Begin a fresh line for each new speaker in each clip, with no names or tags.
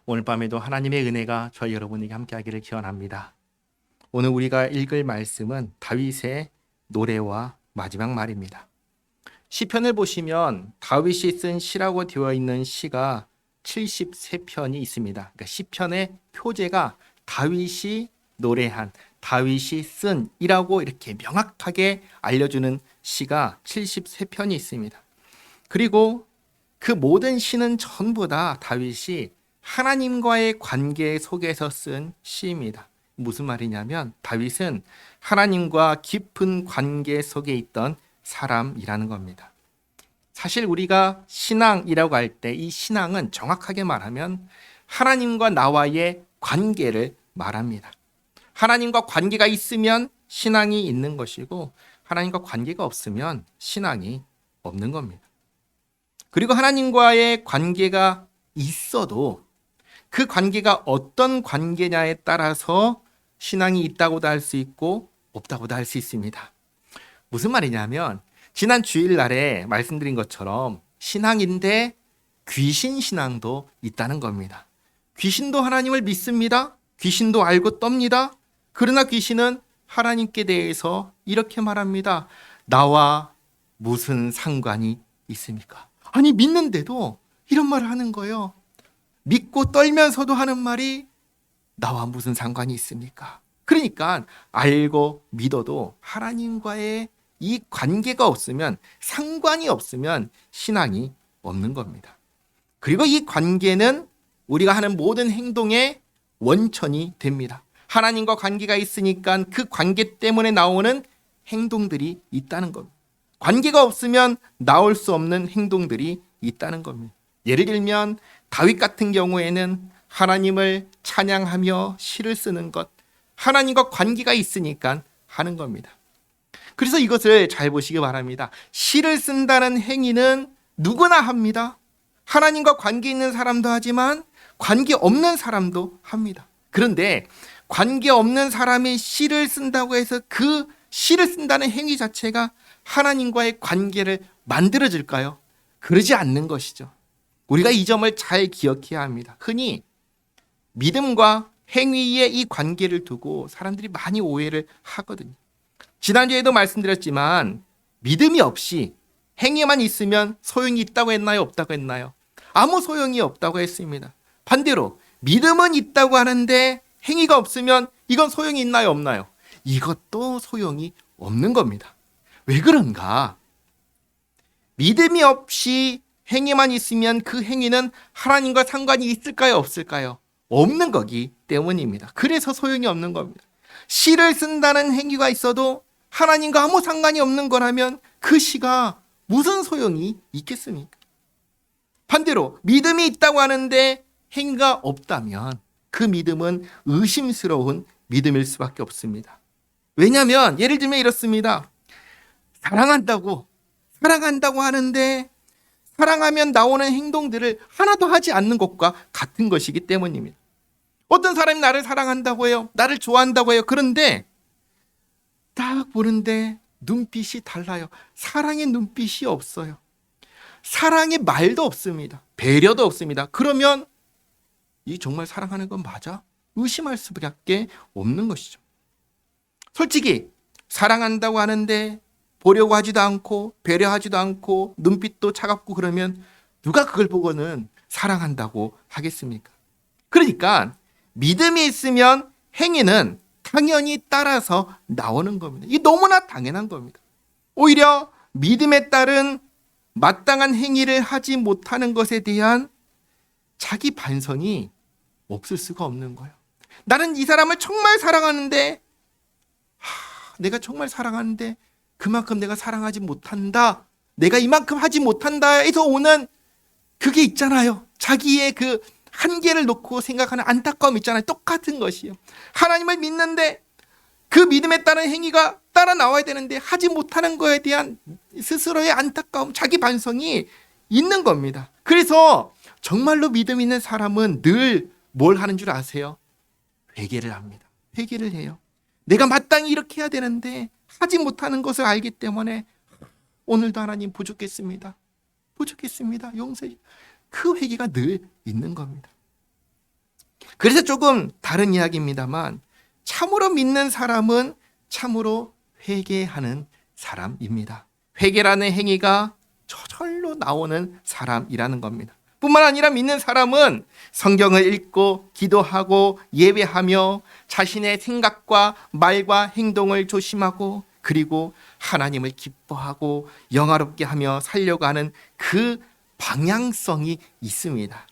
오늘 밤에도 하나님의 은혜가 저희 여러분에게 함께하기를 기원합니다. 오늘 우리가 읽을 말씀은 다윗의 노래와 마지막 말입니다. 시편을 보시면 다윗이 쓴 시라고 되어 있는 시가 73편이 있습니다. 그러니까 시편의 표제가 다윗이 노래한, 다윗이 쓴 이라고 이렇게 명확하게 알려주는 시가 73편이 있습니다. 그리고 그 모든 시는 전부 다 다윗이 하나님과의 관계 속에서 쓴 시입니다. 무슨 말이냐면 다윗은 하나님과 깊은 관계 속에 있던 사람이라는 겁니다. 사실 우리가 신앙이라고 할 때 이 신앙은 정확하게 말하면 하나님과 나와의 관계를 말합니다. 하나님과 관계가 있으면 신앙이 있는 것이고 하나님과 관계가 없으면 신앙이 없는 겁니다. 그리고 하나님과의 관계가 있어도 그 관계가 어떤 관계냐에 따라서 신앙이 있다고도 할 수 있고 없다고도 할 수 있습니다. 무슨 말이냐면 지난 주일날에 말씀드린 것처럼 신앙인데 귀신 신앙도 있다는 겁니다. 귀신도 하나님을 믿습니다. 귀신도 알고 떱니다. 그러나 귀신은 하나님께 대해서 이렇게 말합니다. 나와 무슨 상관이 있습니까? 아니 믿는데도 이런 말을 하는 거예요. 믿고 떨면서도 하는 말이 나와 무슨 상관이 있습니까? 그러니까 알고 믿어도 하나님과의 이 관계가 없으면, 상관이 없으면 신앙이 없는 겁니다. 그리고 이 관계는 우리가 하는 모든 행동의 원천이 됩니다. 하나님과 관계가 있으니까 그 관계 때문에 나오는 행동들이 있다는 겁니다. 관계가 없으면 나올 수 없는 행동들이 있다는 겁니다. 예를 들면 다윗 같은 경우에는 하나님을 찬양하며 시를 쓰는 것, 하나님과 관계가 있으니까 하는 겁니다. 그래서 이것을 잘 보시기 바랍니다. 시를 쓴다는 행위는 누구나 합니다. 하나님과 관계 있는 사람도 하지만 관계 없는 사람도 합니다. 그런데 관계 없는 사람이 시를 쓴다고 해서 그 시를 쓴다는 행위 자체가 하나님과의 관계를 만들어질까요? 그러지 않는 것이죠. 우리가 이 점을 잘 기억해야 합니다. 흔히 믿음과 행위의 이 관계를 두고 사람들이 많이 오해를 하거든요. 지난주에도 말씀드렸지만 믿음이 없이 행위만 있으면 소용이 있다고 했나요? 없다고 했나요? 아무 소용이 없다고 했습니다. 반대로 믿음은 있다고 하는데 행위가 없으면 이건 소용이 있나요? 없나요? 이것도 소용이 없는 겁니다. 왜 그런가? 믿음이 없이 행위만 있으면 그 행위는 하나님과 상관이 있을까요? 없을까요? 없는 거기 때문입니다. 그래서 소용이 없는 겁니다. 시를 쓴다는 행위가 있어도 하나님과 아무 상관이 없는 거라면 그 시가 무슨 소용이 있겠습니까? 반대로 믿음이 있다고 하는데 행위가 없다면 그 믿음은 의심스러운 믿음일 수밖에 없습니다. 왜냐하면 예를 들면 이렇습니다. 사랑한다고 하는데 사랑하면 나오는 행동들을 하나도 하지 않는 것과 같은 것이기 때문입니다. 어떤 사람이 나를 사랑한다고 해요. 나를 좋아한다고 해요. 그런데 딱 보는데 눈빛이 달라요. 사랑의 눈빛이 없어요. 사랑의 말도 없습니다. 배려도 없습니다. 그러면 이 정말 사랑하는 건 맞아? 의심할 수밖에 없는 것이죠. 솔직히 사랑한다고 하는데 보려고 하지도 않고 배려하지도 않고 눈빛도 차갑고 그러면 누가 그걸 보고는 사랑한다고 하겠습니까? 그러니까 믿음이 있으면 행위는 당연히 따라서 나오는 겁니다. 이게 너무나 당연한 겁니다. 오히려 믿음에 따른 마땅한 행위를 하지 못하는 것에 대한 자기 반성이 없을 수가 없는 거예요. 나는 이 사람을 정말 사랑하는데 내가 정말 사랑하는데 그만큼 내가 사랑하지 못한다. 내가 이만큼 하지 못한다 해서 오는 그게 있잖아요. 자기의 그 한계를 놓고 생각하는 안타까움 있잖아요. 똑같은 것이요. 하나님을 믿는데 그 믿음에 따른 행위가 따라 나와야 되는데 하지 못하는 거에 대한 스스로의 안타까움, 자기 반성이 있는 겁니다. 그래서 정말로 믿음 있는 사람은 늘 뭘 하는 줄 아세요? 회개를 합니다. 회개를 해요. 내가 마땅히 이렇게 해야 되는데 하지 못하는 것을 알기 때문에 오늘도 하나님 부족했습니다. 용서해. 그 회개가 늘 있는 겁니다. 그래서 조금 다른 이야기입니다만 참으로 믿는 사람은 참으로 회개하는 사람입니다. 회개라는 행위가 저절로 나오는 사람이라는 겁니다. 뿐만 아니라 믿는 사람은 성경을 읽고 기도하고 예배하며 자신의 생각과 말과 행동을 조심하고 그리고 하나님을 기뻐하고 영화롭게 하며 살려고 하는 그 방향성이 있습니다.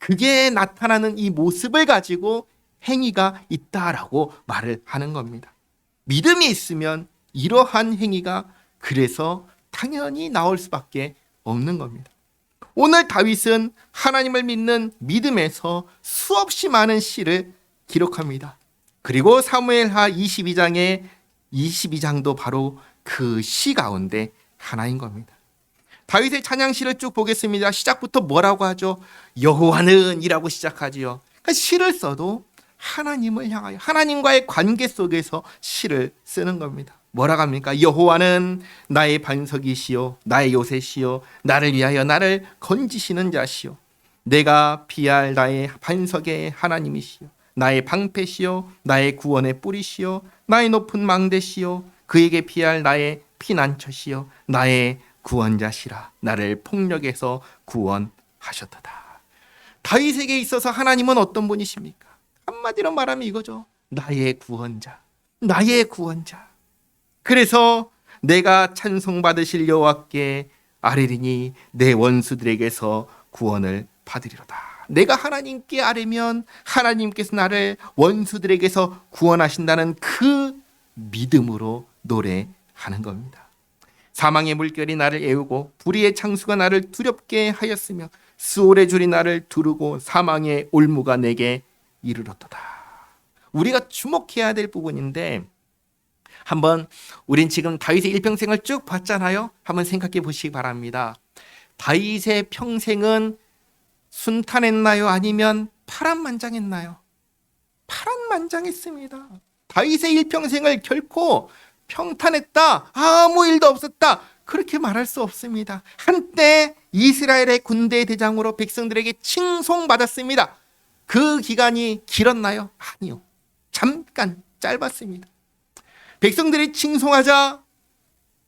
그게 나타나는 이 모습을 가지고 행위가 있다라고 말을 하는 겁니다. 믿음이 있으면 이러한 행위가 그래서 당연히 나올 수밖에 없는 겁니다. 오늘 다윗은 하나님을 믿는 믿음에서 수없이 많은 시를 기록합니다. 그리고 사무엘하 22장도 바로 그 시 가운데 하나인 겁니다. 다윗의 찬양시를 쭉 보겠습니다. 시작부터 뭐라고 하죠? 여호와는 이라고 시작하지요. 그러니까 시를 써도 하나님을 향하여 하나님과의 관계 속에서 시를 쓰는 겁니다. 뭐라고 합니까? 여호와는 나의 반석이시요 나의 요새시요 나를 위하여 나를 건지시는 자시요 내가 피할 나의 반석의 하나님이시요 나의 방패시요 나의 구원의 뿌리시요 나의 높은 망대시요 그에게 피할 나의 피난처시요 나의 구원자시라 나를 폭력에서 구원하셨도다. 다윗에게 있어서 하나님은 어떤 분이십니까? 한마디로 말하면 이거죠. 나의 구원자, 나의 구원자. 그래서 내가 찬송받으실 여호와께 아뢰리니 내 원수들에게서 구원을 받으리로다. 내가 하나님께 아뢰면 하나님께서 나를 원수들에게서 구원하신다는 그 믿음으로 노래하는 겁니다. 사망의 물결이 나를 애우고 불의의 창수가 나를 두렵게 하였으며 수월의 줄이 나를 두르고 사망의 올무가 내게 이르렀도다. 우리가 주목해야 될 부분인데 한번 우린 지금 다윗의 일평생을 쭉 봤잖아요. 한번 생각해 보시기 바랍니다. 다윗의 평생은 순탄했나요? 아니면 파란만장했나요? 파란만장했습니다. 다윗의 일평생을 결코 평탄했다, 아무 일도 없었다 그렇게 말할 수 없습니다. 한때 이스라엘의 군대 대장으로 백성들에게 칭송받았습니다. 그 기간이 길었나요? 아니요. 잠깐 짧았습니다. 백성들이 칭송하자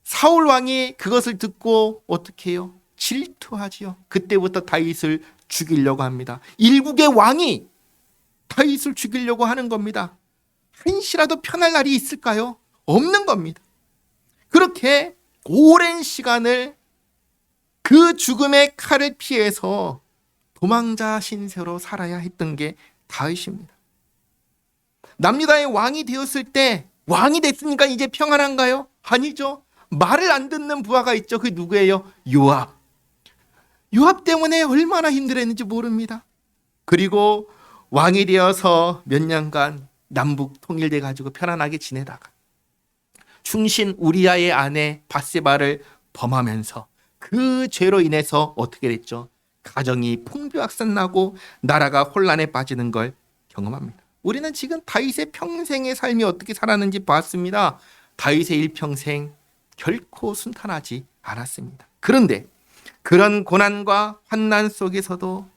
사울 왕이 그것을 듣고 어떻게 해요? 질투하지요. 그때부터 다윗을 죽이려고 합니다. 일국의 왕이 다윗을 죽이려고 하는 겁니다. 한시라도 편할 날이 있을까요? 없는 겁니다. 그렇게 오랜 시간을 그 죽음의 칼을 피해서 도망자 신세로 살아야 했던 게 다윗입니다. 남유다의 왕이 되었을 때 왕이 됐으니까 이제 평안한가요? 아니죠. 말을 안 듣는 부하가 있죠. 그게 누구예요? 요압. 요압 때문에 얼마나 힘들었는지 모릅니다. 그리고 왕이 되어서 몇 년간 남북 통일돼 가지고 편안하게 지내다가 충신 우리아의 아내 밧세바를 범하면서 그 죄로 인해서 어떻게 됐죠? 가정이 풍비박산나고 나라가 혼란에 빠지는 걸 경험합니다. 우리는 지금 다윗의 평생의 삶이 어떻게 살았는지 봤습니다. 다윗의 일평생 결코 순탄하지 않았습니다. 그런데 그런 고난과 환난 속에서도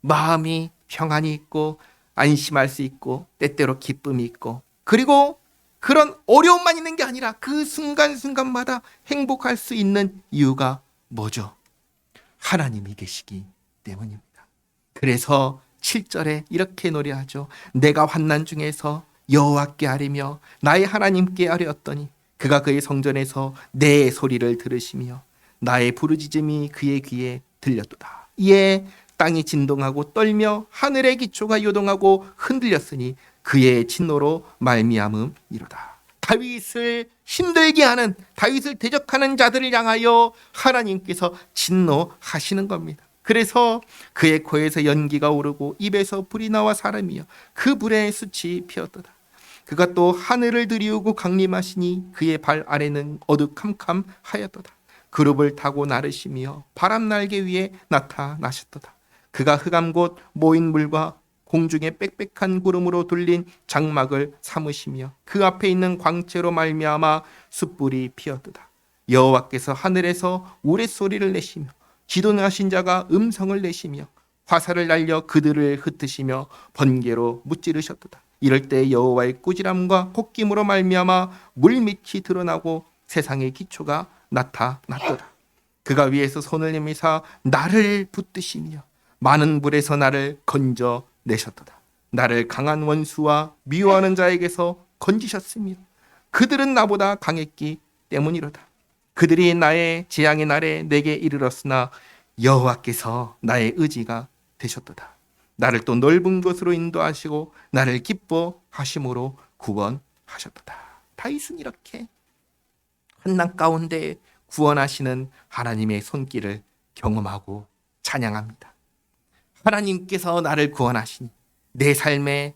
마음이 평안이 있고 안심할 수 있고 때때로 기쁨이 있고 그리고 그런 어려움만 있는 게 아니라 그 순간순간마다 행복할 수 있는 이유가 뭐죠? 하나님이 계시기 때문입니다. 그래서 7절에 이렇게 노래하죠. 내가 환난 중에서 여호와께 아뢰며 나의 하나님께 아뢰었더니 그가 그의 성전에서 내 소리를 들으시며 나의 부르짖음이 그의 귀에 들렸도다. 이에 땅이 진동하고 떨며 하늘의 기초가 요동하고 흔들렸으니 그의 진노로 말미암음이로다. 다윗을 힘들게 하는, 다윗을 대적하는 자들을 향하여 하나님께서 진노하시는 겁니다. 그래서 그의 코에서 연기가 오르고 입에서 불이 나와 사람이여 그 불에 숯이 피었도다. 그가 또 하늘을 들이우고 강림하시니 그의 발 아래는 어두캄캄하였도다. 그룹을 타고 나르시며 바람 날개 위에 나타나셨도다. 그가 흑암 곳 모인 물과 공중에 빽빽한 구름으로 둘린 장막을 삼으시며 그 앞에 있는 광채로 말미암아 숯불이 피었도다. 여호와께서 하늘에서 우레소리를 내시며 지도하신 자가 음성을 내시며 화살을 날려 그들을 흩으시며 번개로 무찌르셨도다. 이럴 때 여호와의 꾸지람과 콧김으로 말미암아 물밑이 드러나고 세상의 기초가 나타났도다. 그가 위에서 손을 내미사 나를 붙드시며 많은 불에서 나를 건져내셨도다. 나를 강한 원수와 미워하는 자에게서 건지셨으며 그들은 나보다 강했기 때문이로다. 그들이 나의 재앙의 날에 내게 이르렀으나 여호와께서 나의 의지가 되셨도다. 나를 또 넓은 곳으로 인도하시고 나를 기뻐하심으로 구원하셨도다. 다윗은 이렇게 환난 가운데 구원하시는 하나님의 손길을 경험하고 찬양합니다. 하나님께서 나를 구원하시니 내 삶에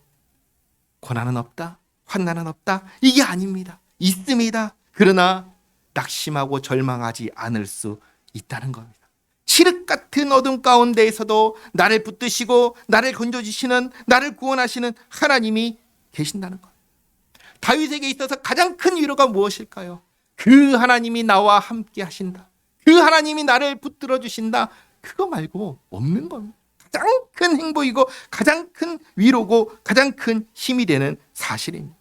고난은 없다, 환난은 없다, 이게 아닙니다. 있습니다. 그러나 낙심하고 절망하지 않을 수 있다는 겁니다. 칠흑 같은 어둠 가운데에서도 나를 붙드시고 나를 건져주시는, 나를 구원하시는 하나님이 계신다는 것. 다윗에게 있어서 가장 큰 위로가 무엇일까요? 그 하나님이 나와 함께 하신다, 그 하나님이 나를 붙들어 주신다, 그거 말고 없는 겁니다. 가장 큰 행복이고 가장 큰 위로고 가장 큰 힘이 되는 사실입니다.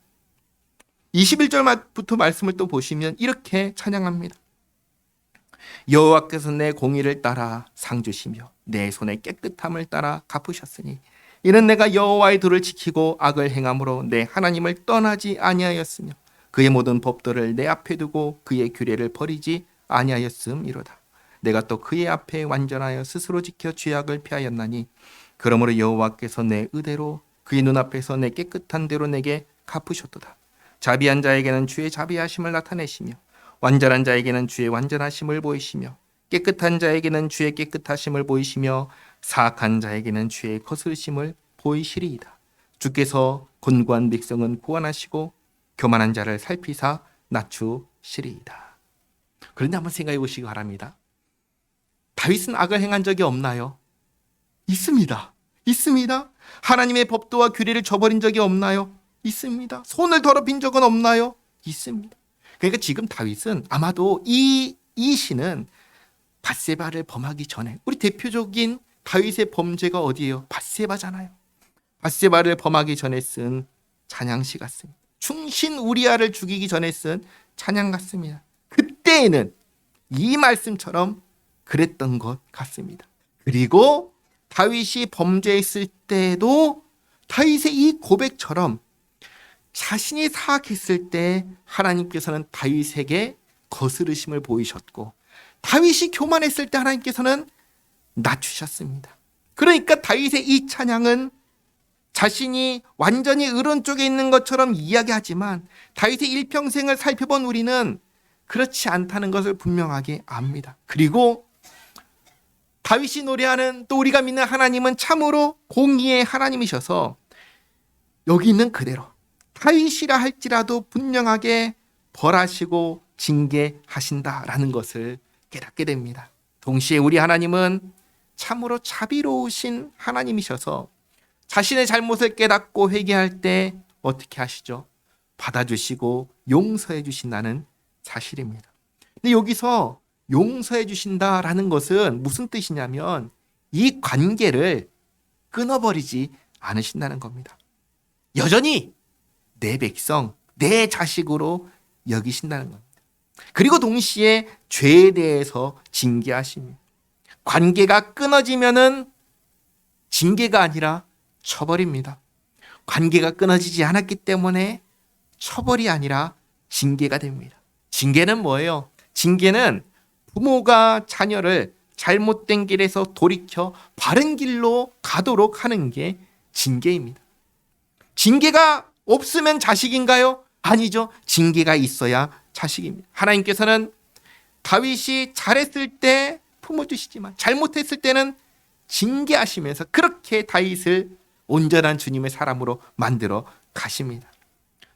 21절부터 말씀을 또 보시면 이렇게 찬양합니다. 여호와께서 내 공의를 따라 상 주시며 내 손의 깨끗함을 따라 갚으셨으니 이는 내가 여호와의 도를 지키고 악을 행함으로 내 하나님을 떠나지 아니하였으며 그의 모든 법도를 내 앞에 두고 그의 규례를 버리지 아니하였음이로다. 내가 또 그의 앞에 완전하여 스스로 지켜 죄악을 피하였나니 그러므로 여호와께서 내 의대로 그의 눈앞에서 내 깨끗한 대로 내게 갚으셨도다. 자비한 자에게는 주의 자비하심을 나타내시며 완전한 자에게는 주의 완전하심을 보이시며 깨끗한 자에게는 주의 깨끗하심을 보이시며 사악한 자에게는 주의 거스르심을 보이시리이다. 주께서 곤고한 백성은 구원하시고 교만한 자를 살피사 낮추시리이다. 그런데 한번 생각해 보시기 바랍니다. 다윗은 악을 행한 적이 없나요? 있습니다. 있습니다. 하나님의 법도와 규례를 저버린 적이 없나요? 있습니다. 손을 더럽힌 적은 없나요? 있습니다. 그러니까 지금 다윗은 아마도 이 시는 밧세바를 범하기 전에, 우리 대표적인 다윗의 범죄가 어디예요? 밧세바잖아요. 밧세바를 범하기 전에 쓴 찬양시 같습니다. 충신 우리아를 죽이기 전에 쓴 찬양 같습니다. 그때에는 이 말씀처럼 그랬던 것 같습니다. 그리고 다윗이 범죄했을 때도 다윗의 이 고백처럼 자신이 사악했을 때 하나님께서는 다윗에게 거스르심을 보이셨고 다윗이 교만했을 때 하나님께서는 낮추셨습니다. 그러니까 다윗의 이 찬양은 자신이 완전히 의로운 쪽에 있는 것처럼 이야기하지만 다윗의 일평생을 살펴본 우리는 그렇지 않다는 것을 분명하게 압니다. 그리고 다윗이 노래하는 또 우리가 믿는 하나님은 참으로 공의의 하나님이셔서 여기 있는 그대로 다윗이라 할지라도 분명하게 벌하시고 징계하신다라는 것을 깨닫게 됩니다. 동시에 우리 하나님은 참으로 자비로우신 하나님이셔서 자신의 잘못을 깨닫고 회개할 때 어떻게 하시죠? 받아주시고 용서해 주신다는 사실입니다. 근데 여기서 용서해 주신다라는 것은 무슨 뜻이냐면 이 관계를 끊어버리지 않으신다는 겁니다. 여전히 내 백성, 내 자식으로 여기신다는 겁니다. 그리고 동시에 죄에 대해서 징계하십니다. 관계가 끊어지면은 징계가 아니라 처벌입니다. 관계가 끊어지지 않았기 때문에 처벌이 아니라 징계가 됩니다. 징계는 뭐예요? 징계는 부모가 자녀를 잘못된 길에서 돌이켜 바른 길로 가도록 하는 게 징계입니다. 징계가 없으면 자식인가요? 아니죠. 징계가 있어야 자식입니다. 하나님께서는 다윗이 잘했을 때 품어주시지만 잘못했을 때는 징계하시면서 그렇게 다윗을 온전한 주님의 사람으로 만들어 가십니다.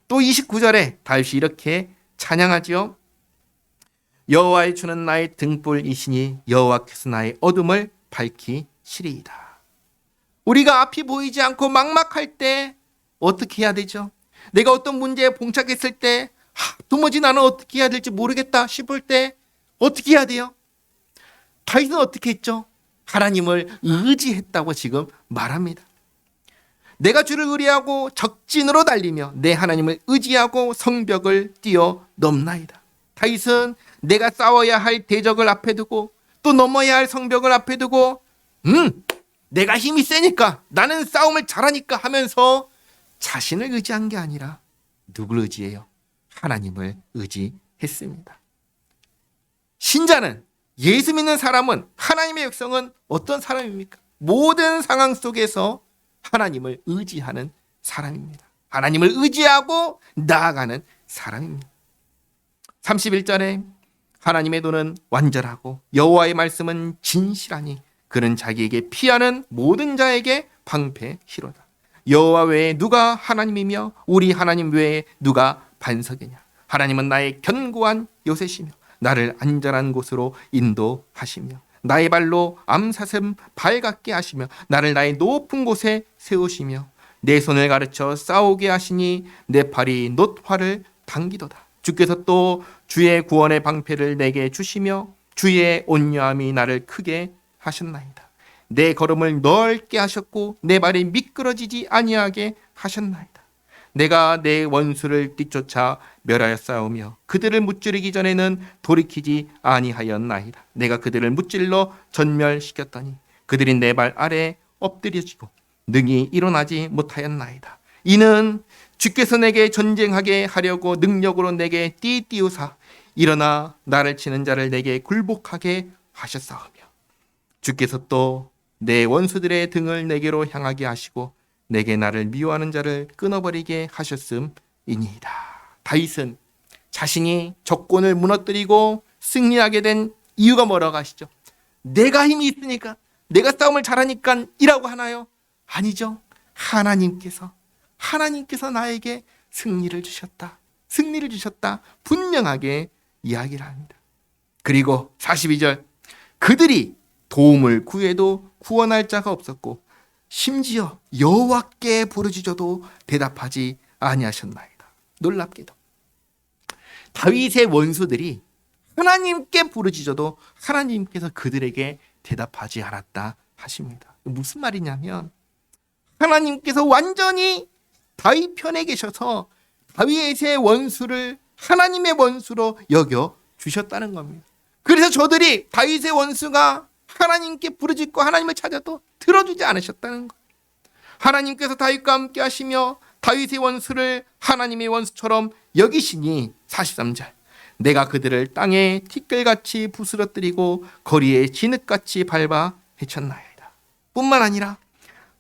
또 29절에 다윗이 이렇게 찬양하지요. 여호와의 주는 나의 등불이시니 여호와께서 나의 어둠을 밝히시리이다. 우리가 앞이 보이지 않고 막막할 때 어떻게 해야 되죠? 내가 어떤 문제에 봉착했을 때 도무지 나는 어떻게 해야 될지 모르겠다 싶을 때 어떻게 해야 돼요? 다윗은 어떻게 했죠? 하나님을 의지했다고 지금 말합니다. 내가 주를 의뢰하고 적진으로 달리며 내 하나님을 의지하고 성벽을 뛰어넘나이다. 다윗은 내가 싸워야 할 대적을 앞에 두고 또 넘어야 할 성벽을 앞에 두고 내가 힘이 세니까 나는 싸움을 잘하니까 하면서 자신을 의지한 게 아니라 누구를 의지해요? 하나님을 의지했습니다. 신자는, 예수 믿는 사람은, 하나님의 백성은 어떤 사람입니까? 모든 상황 속에서 하나님을 의지하는 사람입니다. 하나님을 의지하고 나아가는 사람입니다. 31절에 하나님의 도는 완전하고 여호와의 말씀은 진실하니 그는 자기에게 피하는 모든 자에게 방패시로다. 여호와 외에 누가 하나님이며 우리 하나님 외에 누가 반석이냐. 하나님은 나의 견고한 요새시며 나를 안전한 곳으로 인도하시며 나의 발로 암사슴 발 같게 하시며 나를 나의 높은 곳에 세우시며 내 손을 가르쳐 싸우게 하시니 내 팔이 놋화를 당기도다. 주께서 또 주의 구원의 방패를 내게 주시며 주의 온유함이 나를 크게 하셨나이다. 내 걸음을 넓게 하셨고 내 발이 미끄러지지 아니하게 하셨나이다. 내가 내 원수를 뒤쫓아 멸하여 싸우며 그들을 무찌르기 전에는 돌이키지 아니하였나이다. 내가 그들을 무찔러 전멸시켰더니 그들이 내 발 아래 엎드려지고 능히 일어나지 못하였나이다. 이는 주께서 내게 전쟁하게 하려고 능력으로 내게 띠띠우사 일어나 나를 치는 자를 내게 굴복하게 하셨사오며 주께서 또 내 원수들의 등을 내게로 향하게 하시고 내게 나를 미워하는 자를 끊어버리게 하셨음이니이다. 다윗은 자신이 적군을 무너뜨리고 승리하게 된 이유가 뭐라고 하시죠? 내가 힘이 있으니까, 내가 싸움을 잘하니까 이라고 하나요? 아니죠. 하나님께서 나에게 승리를 주셨다. 분명하게 이야기를 합니다. 그리고 42절, 그들이 도움을 구해도 구원할 자가 없었고 심지어 여호와께 부르짖어도 대답하지 아니하셨나이다. 놀랍게도 다윗의 원수들이 하나님께 부르짖어도 하나님께서 그들에게 대답하지 않았다 하십니다. 무슨 말이냐면 하나님께서 완전히 다윗 편에 계셔서 다윗의 원수를 하나님의 원수로 여겨 주셨다는 겁니다. 그래서 저들이 다윗의 원수가 하나님께 부르짖고 하나님을 찾아도 들어주지 않으셨다는 것. 하나님께서 다윗과 함께 하시며 다윗의 원수를 하나님의 원수처럼 여기시니 43절 내가 그들을 땅에 티끌같이 부스러뜨리고 거리에 진흙같이 밟아 헤쳤나이다. 뿐만 아니라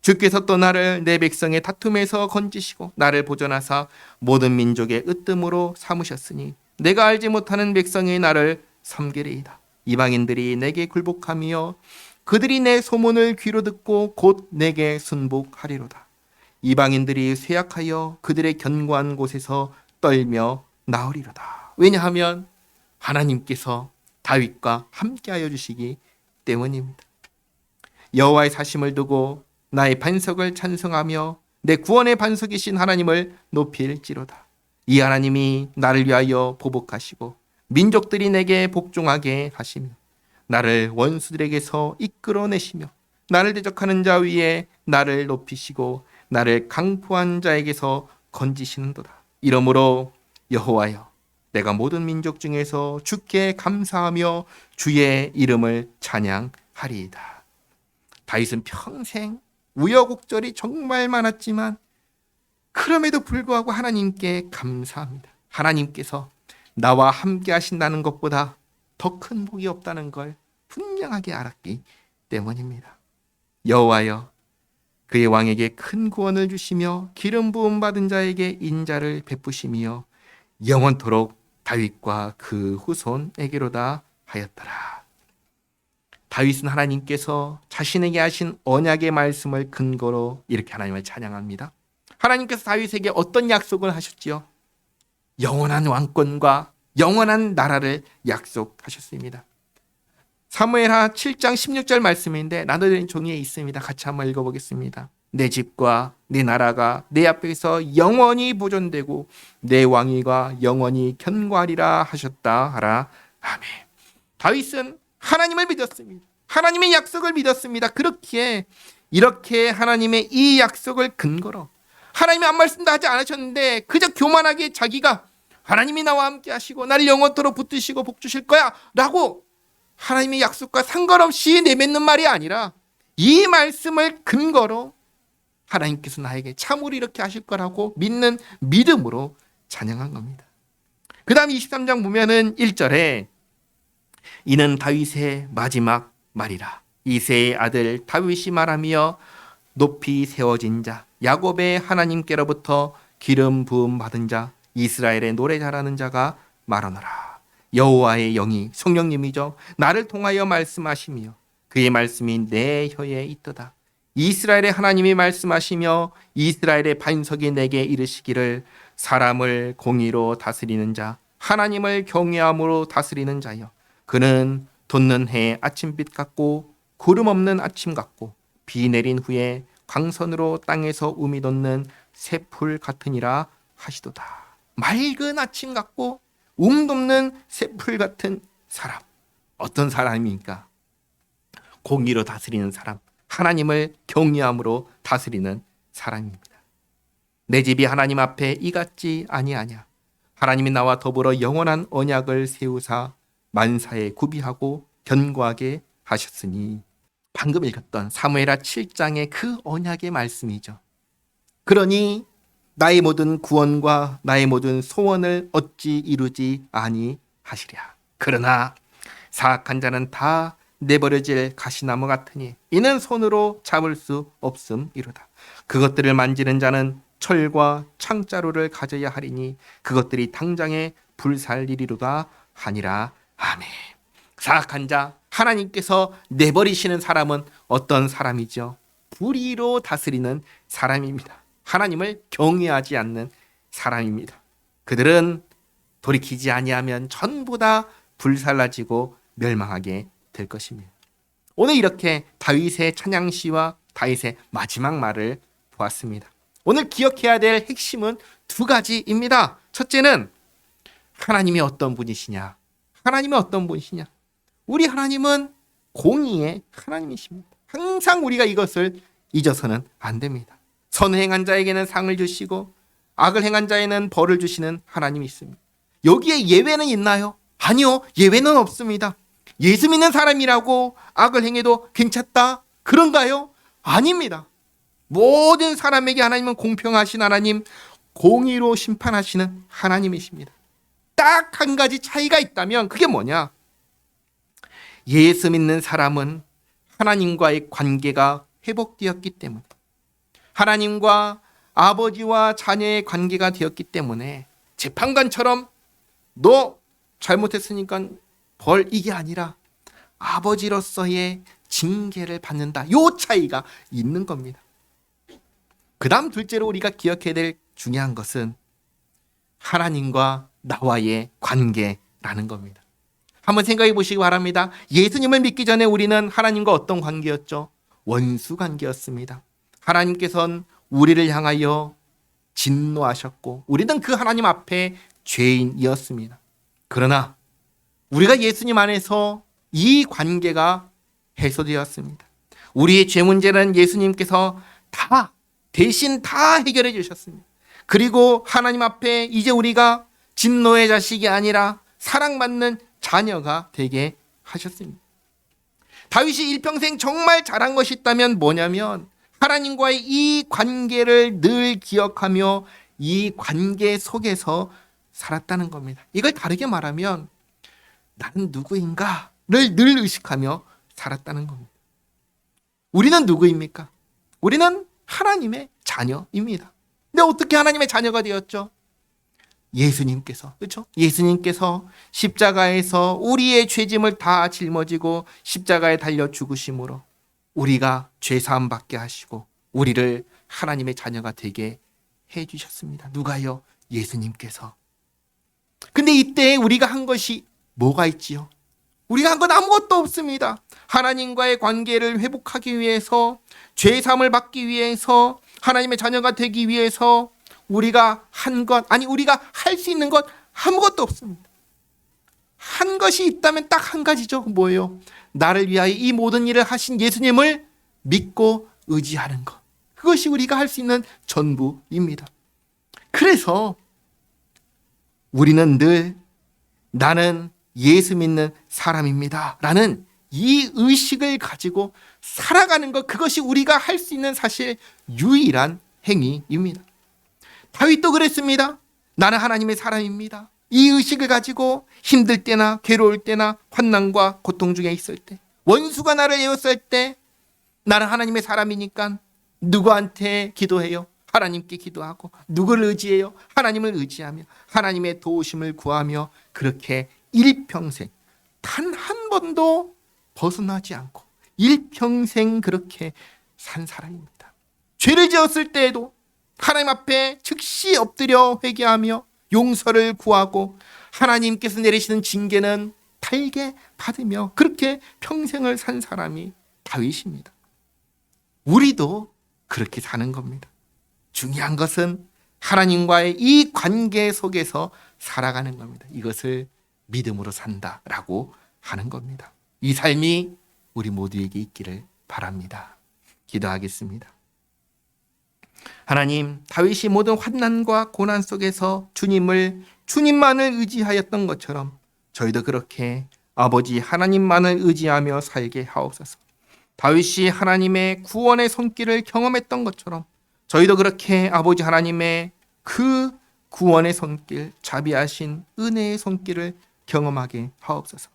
주께서 또 나를 내 백성의 다툼에서 건지시고 나를 보존하사 모든 민족의 으뜸으로 삼으셨으니 내가 알지 못하는 백성이 나를 섬기리이다. 이방인들이 내게 굴복하며 그들이 내 소문을 귀로 듣고 곧 내게 순복하리로다. 이방인들이 쇠약하여 그들의 견고한 곳에서 떨며 나으리로다. 왜냐하면 하나님께서 다윗과 함께하여 주시기 때문입니다. 여호와의 사심을 두고 나의 반석을 찬송하며 내 구원의 반석이신 하나님을 높일지로다. 이 하나님이 나를 위하여 보복하시고 민족들이 내게 복종하게 하시며 나를 원수들에게서 이끌어내시며 나를 대적하는 자 위에 나를 높이시고 나를 강포한 자에게서 건지시는도다. 이러므로 여호와여 내가 모든 민족 중에서 주께 감사하며 주의 이름을 찬양하리이다. 다윗은 평생 우여곡절이 정말 많았지만 그럼에도 불구하고 하나님께 감사합니다. 하나님께서 나와 함께 하신다는 것보다 더 큰 복이 없다는 걸 분명하게 알았기 때문입니다. 여호와여 그의 왕에게 큰 구원을 주시며 기름 부음 받은 자에게 인자를 베푸시며 영원토록 다윗과 그 후손에게로다 하였더라. 다윗은 하나님께서 자신에게 하신 언약의 말씀을 근거로 이렇게 하나님을 찬양합니다. 하나님께서 다윗에게 어떤 약속을 하셨지요? 영원한 왕권과 영원한 나라를 약속하셨습니다. 사무엘하 7장 16절 말씀인데 나눠드린 종이에 있습니다. 같이 한번 읽어보겠습니다. 내 집과 내 나라가 내 앞에서 영원히 보존되고 내 왕위가 영원히 견고하리라 하셨다 하라. 아멘. 다윗은 하나님을 믿었습니다. 하나님의 약속을 믿었습니다. 그렇기에 이렇게 하나님의 이 약속을 근거로 하나님이 아무 말씀도 하지 않으셨는데 그저 교만하게 자기가 하나님이 나와 함께 하시고 나를 영원토록 붙드시고 복 주실 거야 라고 하나님의 약속과 상관없이 내뱉는 말이 아니라 이 말씀을 근거로 하나님께서 나에게 참으로 이렇게 하실 거라고 믿는 믿음으로 찬양한 겁니다. 그 다음 23장 보면은 1절에 이는 다윗의 마지막 말이라. 이새의 아들 다윗이 말하며 높이 세워진 자 야곱의 하나님께로부터 기름 부음 받은 자 이스라엘의 노래 잘하는 자가 말하노라. 여호와의 영이 성령님이죠. 나를 통하여 말씀하시며 그의 말씀이 내 혀에 있도다. 이스라엘의 하나님이 말씀하시며 이스라엘의 반석이 내게 이르시기를 사람을 공의로 다스리는 자 하나님을 경외함으로 다스리는 자여 그는 돋는 해의 아침빛 같고 구름 없는 아침 같고 비 내린 후에 광선으로 땅에서 음이 돋는 새풀 같으니라 하시도다. 맑은 아침 같고 돋는 새풀 같은 사람. 어떤 사람입니까? 공의로 다스리는 사람, 하나님을 경외함으로 다스리는 사람입니다. 내 집이 하나님 앞에 이같지 아니하냐. 하나님이 나와 더불어 영원한 언약을 세우사 만사에 구비하고 견고하게 하셨으니. 방금 읽었던 사무엘하 7장의 그 언약의 말씀이죠. 그러니 나의 모든 구원과 나의 모든 소원을 어찌 이루지 아니하시랴. 그러나 사악한 자는 다 내버려질 가시나무 같으니 이는 손으로 잡을 수 없음이로다. 그것들을 만지는 자는 철과 창자루를 가져야 하리니 그것들이 당장에 불살리리로다 하니라. 아멘. 사악한 자, 하나님께서 내버리시는 사람은 어떤 사람이죠? 불의로 다스리는 사람입니다. 하나님을 경외하지 않는 사람입니다. 그들은 돌이키지 아니하면 전부 다 불살라지고 멸망하게 될 것입니다. 오늘 이렇게 다윗의 찬양시와 다윗의 마지막 말을 보았습니다. 오늘 기억해야 될 핵심은 두 가지입니다. 첫째는 하나님이 어떤 분이시냐. 하나님이 어떤 분이시냐. 우리 하나님은 공의의 하나님이십니다. 항상 우리가 이것을 잊어서는 안 됩니다. 선을 행한 자에게는 상을 주시고 악을 행한 자에는 벌을 주시는 하나님이 있습니다. 여기에 예외는 있나요? 아니요. 예외는 없습니다. 예수 믿는 사람이라고 악을 행해도 괜찮다? 그런가요? 아닙니다. 모든 사람에게 하나님은 공평하신 하나님, 공의로 심판하시는 하나님이십니다. 딱 한 가지 차이가 있다면 그게 뭐냐? 예수 믿는 사람은 하나님과의 관계가 회복되었기 때문에, 하나님과 아버지와 자녀의 관계가 되었기 때문에 재판관처럼 너 잘못했으니까 벌 이게 아니라 아버지로서의 징계를 받는다. 요 차이가 있는 겁니다. 그 다음 둘째로 우리가 기억해야 될 중요한 것은 하나님과 나와의 관계라는 겁니다. 한번 생각해 보시기 바랍니다. 예수님을 믿기 전에 우리는 하나님과 어떤 관계였죠? 원수 관계였습니다. 하나님께서는 우리를 향하여 진노하셨고 우리는 그 하나님 앞에 죄인이었습니다. 그러나 우리가 예수님 안에서 이 관계가 해소되었습니다. 우리의 죄 문제는 예수님께서 대신 다 해결해 주셨습니다. 그리고 하나님 앞에 이제 우리가 진노의 자식이 아니라 사랑받는 자녀가 되게 하셨습니다. 다윗이 일평생 정말 잘한 것이 있다면 뭐냐면 하나님과의 이 관계를 늘 기억하며 이 관계 속에서 살았다는 겁니다. 이걸 다르게 말하면 나는 누구인가를 늘 의식하며 살았다는 겁니다. 우리는 누구입니까? 우리는 하나님의 자녀입니다. 근데 어떻게 하나님의 자녀가 되었죠? 예수님께서, 그렇죠? 예수님께서 십자가에서 우리의 죄짐을 다 짊어지고 십자가에 달려 죽으심으로 우리가 죄 사함 받게 하시고 우리를 하나님의 자녀가 되게 해 주셨습니다. 누가요? 예수님께서. 근데 이때 우리가 한 것이 뭐가 있지요? 우리가 한 건 아무것도 없습니다. 하나님과의 관계를 회복하기 위해서, 죄 사함을 받기 위해서, 하나님의 자녀가 되기 위해서 우리가 한 것, 아니 우리가 할 수 있는 것 아무것도 없습니다. 한 것이 있다면 딱 한 가지죠. 뭐예요? 나를 위하여 이 모든 일을 하신 예수님을 믿고 의지하는 것. 그것이 우리가 할 수 있는 전부입니다. 그래서 우리는 늘 나는 예수 믿는 사람입니다 라는 이 의식을 가지고 살아가는 것, 그것이 우리가 할 수 있는 사실 유일한 행위입니다. 다윗도 그랬습니다. 나는 하나님의 사람입니다. 이 의식을 가지고 힘들 때나 괴로울 때나 환난과 고통 중에 있을 때, 원수가 나를 에워쌀 때 나는 하나님의 사람이니까 누구한테 기도해요? 하나님께 기도하고. 누구를 의지해요? 하나님을 의지하며 하나님의 도우심을 구하며 그렇게 일평생 단 한 번도 벗어나지 않고 일평생 그렇게 산 사람입니다. 죄를 지었을 때에도 하나님 앞에 즉시 엎드려 회개하며 용서를 구하고 하나님께서 내리시는 징계는 달게 받으며 그렇게 평생을 산 사람이 다윗입니다. 우리도 그렇게 사는 겁니다. 중요한 것은 하나님과의 이 관계 속에서 살아가는 겁니다. 이것을 믿음으로 산다라고 하는 겁니다. 이 삶이 우리 모두에게 있기를 바랍니다. 기도하겠습니다. 하나님, 다윗이 모든 환난과 고난 속에서 주님만을 의지하였던 것처럼 저희도 그렇게 아버지 하나님만을 의지하며 살게 하옵소서. 다윗이 하나님의 구원의 손길을 경험했던 것처럼 저희도 그렇게 아버지 하나님의 그 구원의 손길, 자비하신 은혜의 손길을 경험하게 하옵소서.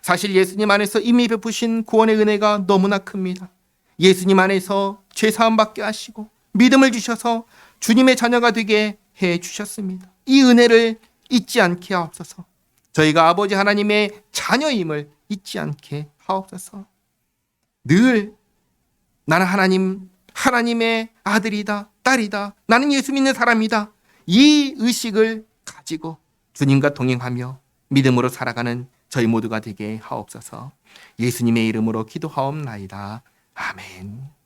사실 예수님 안에서 이미 베푸신 구원의 은혜가 너무나 큽니다. 예수님 안에서 죄사함 받게 하시고 믿음을 주셔서 주님의 자녀가 되게 해 주셨습니다. 이 은혜를 잊지 않게 하옵소서. 저희가 아버지 하나님의 자녀임을 잊지 않게 하옵소서. 늘 나는 하나님의 아들이다, 딸이다, 나는 예수 믿는 사람이다, 이 의식을 가지고 주님과 동행하며 믿음으로 살아가는 저희 모두가 되게 하옵소서. 예수님의 이름으로 기도하옵나이다. 아멘.